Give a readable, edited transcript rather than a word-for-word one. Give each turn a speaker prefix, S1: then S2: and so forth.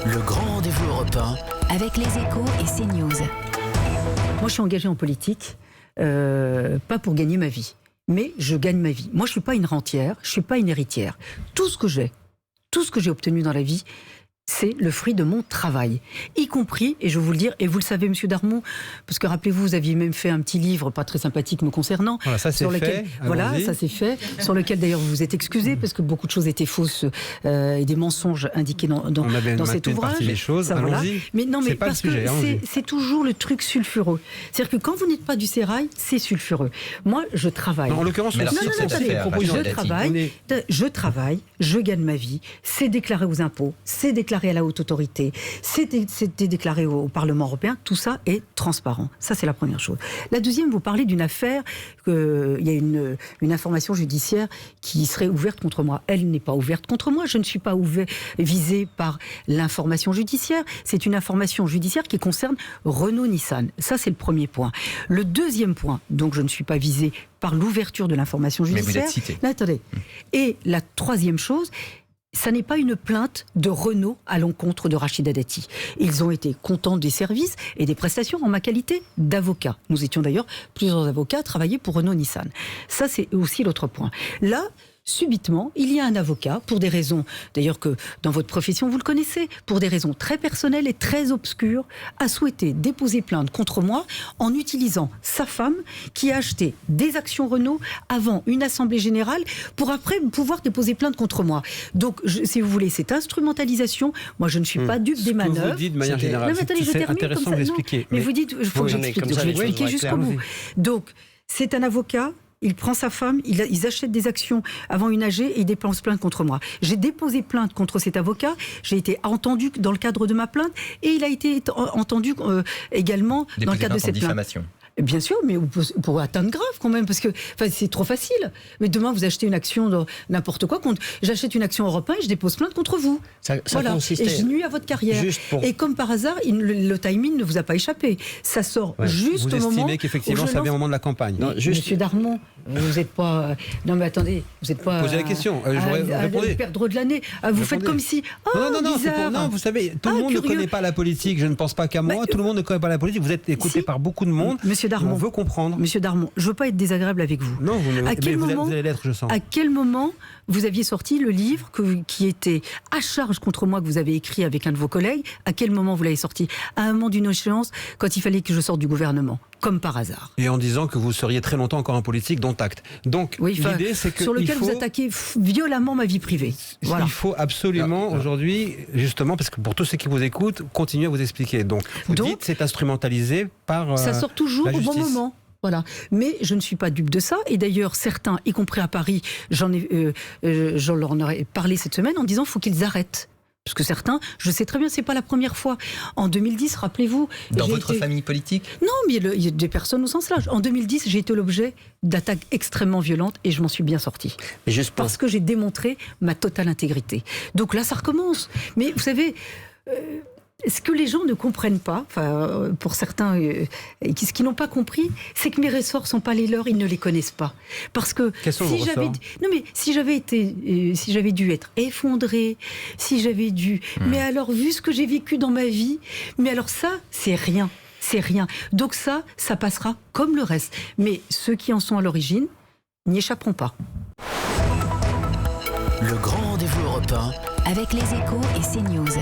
S1: Le grand rendez-vous européen
S2: avec les Échos et CNews.
S3: Moi, je suis engagée en politique, pas pour gagner ma vie, mais je gagne ma vie. Moi, je ne suis pas une rentière, je ne suis pas une héritière. Tout ce que j'ai obtenu dans la vie, c'est le fruit de mon travail, y compris, et je vais vous le dire, et vous le savez, Monsieur Darmon, parce que rappelez-vous, vous aviez même fait un petit livre pas très sympathique me concernant.
S4: Voilà, ça c'est fait.
S3: Voilà, ça c'est fait, sur lequel d'ailleurs vous vous êtes excusé, parce que beaucoup de choses étaient fausses et des mensonges indiqués dans cet ouvrage.
S4: Les choses.
S3: Ça, voilà. Mais non, mais
S4: c'est pas
S3: parce
S4: le sujet,
S3: que c'est toujours le truc sulfureux. C'est-à-dire que quand vous n'êtes pas du sérail, c'est sulfureux. Moi, je travaille.
S4: Non, en l'occurrence,
S3: je travaille, je gagne ma vie, c'est déclaré aux impôts, c'est déclaré à la haute autorité, c'était déclaré au Parlement européen, tout ça est transparent. Ça, c'est la première chose. La deuxième, vous parlez d'une affaire, il y a une information judiciaire qui serait ouverte contre moi. Elle n'est pas ouverte contre moi, je ne suis pas visée par l'information judiciaire, c'est une information judiciaire qui concerne Renault-Nissan. Ça, c'est le premier point. Le deuxième point, donc je ne suis pas visée par l'ouverture de l'information judiciaire.
S1: Mais vous êtes cité.
S3: Là, attendez. Et la troisième chose, ça n'est pas une plainte de Renault à l'encontre de Rachida Dati. Ils ont été contents des services et des prestations en ma qualité d'avocat. Nous étions d'ailleurs plusieurs avocats à travailler pour Renault-Nissan. Ça, c'est aussi l'autre point. Là, subitement, il y a un avocat, pour des raisons, d'ailleurs que dans votre profession vous le connaissez, pour des raisons très personnelles et très obscures, a souhaité déposer plainte contre moi en utilisant sa femme qui a acheté des actions Renault avant une assemblée générale pour après pouvoir déposer plainte contre moi. Donc, si vous voulez, cette instrumentalisation, moi je ne suis pas dupe des manœuvres.
S4: Vous dites de manière générale,
S3: non, mais attendez,
S4: c'est intéressant de l'expliquer.
S3: Mais vous dites, il faut que j'explique. Je vais expliquer jusqu'au bout. Donc, c'est un avocat. Il prend sa femme, ils achètent des actions avant une AG et ils déposent plainte contre moi. J'ai déposé plainte contre cet avocat, j'ai été entendu dans le cadre de ma plainte et il a été entendu également dans le cadre de cette plainte. Bien sûr, mais pour atteinte grave quand même, parce que c'est trop facile. Mais demain, vous achetez une action dans n'importe quoi. J'achète une action européenne et je dépose plainte contre vous. Voilà. Et je nuis à votre carrière. Et comme par hasard, le timing ne vous a pas échappé. Ça sort juste au moment.
S4: Vous estimez qu'effectivement, ça vient au moment de la campagne.
S3: Non, Monsieur Darmon, vous n'êtes pas. Non, mais attendez, vous n'êtes pas.
S4: Posez la question. Répondez.
S3: Perdre de l'année. Vous faites comme si.
S4: Non, vous savez, tout le monde ne connaît pas la politique. Je ne pense pas qu'à moi. Tout le monde ne connaît pas la politique. Vous êtes écouté par beaucoup de monde.
S3: Monsieur Darmon,
S4: on veut comprendre.
S3: Monsieur Darmon, je ne veux pas être désagréable avec vous.
S4: Non, vous allez l'être, je sens.
S3: À quel moment vous aviez sorti le livre qui était à charge contre moi, que vous avez écrit avec un de vos collègues? À quel moment vous l'avez sorti? À un moment d'une échéance, quand il fallait que je sorte du gouvernement, comme par hasard.
S4: Et en disant que vous seriez très longtemps encore en politique, dont acte. Donc, l'idée, c'est que
S3: sur lequel vous attaquez violemment ma vie privée. Voilà.
S4: Il faut absolument, aujourd'hui, justement, parce que pour tous ceux qui vous écoutent, continuer à vous expliquer. Donc, vous dites, c'est instrumentalisé par
S3: ça sort toujours au bon moment. Voilà. Mais je ne suis pas dupe de ça. Et d'ailleurs, certains, y compris à Paris, j'en leur en aurais parlé cette semaine en disant qu'il faut qu'ils arrêtent. Parce que certains, je sais très bien, c'est pas la première fois. En 2010, rappelez-vous...
S1: Dans votre famille politique?
S3: Non, mais il y a des personnes au sens large. En 2010, j'ai été l'objet d'attaques extrêmement violentes et je m'en suis bien sortie. Parce que j'ai démontré ma totale intégrité. Donc là, ça recommence. Mais vous savez... ce que les gens ne comprennent pas, pour certains, ce qu'ils n'ont pas compris, c'est que mes ressorts ne sont pas les leurs, ils ne les connaissent pas. Parce que si j'avais dû être effondrée, si j'avais dû... Mais alors, vu ce que j'ai vécu dans ma vie, mais alors ça, c'est rien. C'est rien. Donc ça passera comme le reste. Mais ceux qui en sont à l'origine n'y échapperont pas.
S1: Le grand rendez-vous européen
S2: avec les Échos et CNews.